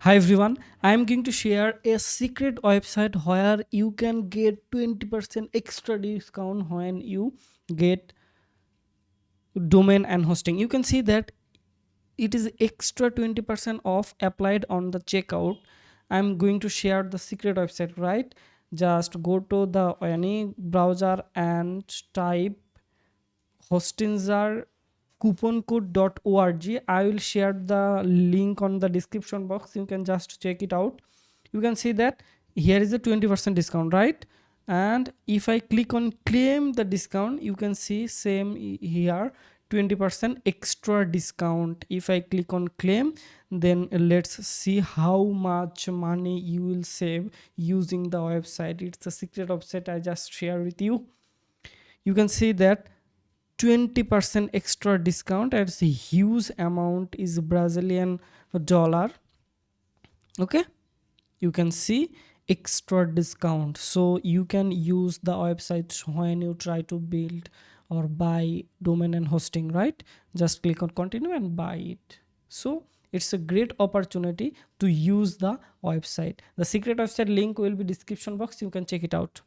Hi everyone, I am going to share a secret website where you can get 20% extra discount when you get domain and hosting. You can see that it is extra 20% off applied on the checkout. I'm going to share the secret website, right? Just go to the any browser and type hostinger couponcode.org. I will share the link on the description box. You can just check it out. You can see that here is a 20% discount, right? And if I click on claim the discount, you can see same here, 20% extra discount. If I click on claim, then let's see how much money you will save using the website. It's a secret website I just share with you. You can see that 20% extra discount at a huge amount is Brazilian dollar. Okay, you can see extra discount, so you can use the website when you try to build or buy domain and hosting, right? Just click on continue and buy it. So it's a great opportunity to use the website. The secret website link will be description box. You can check it out.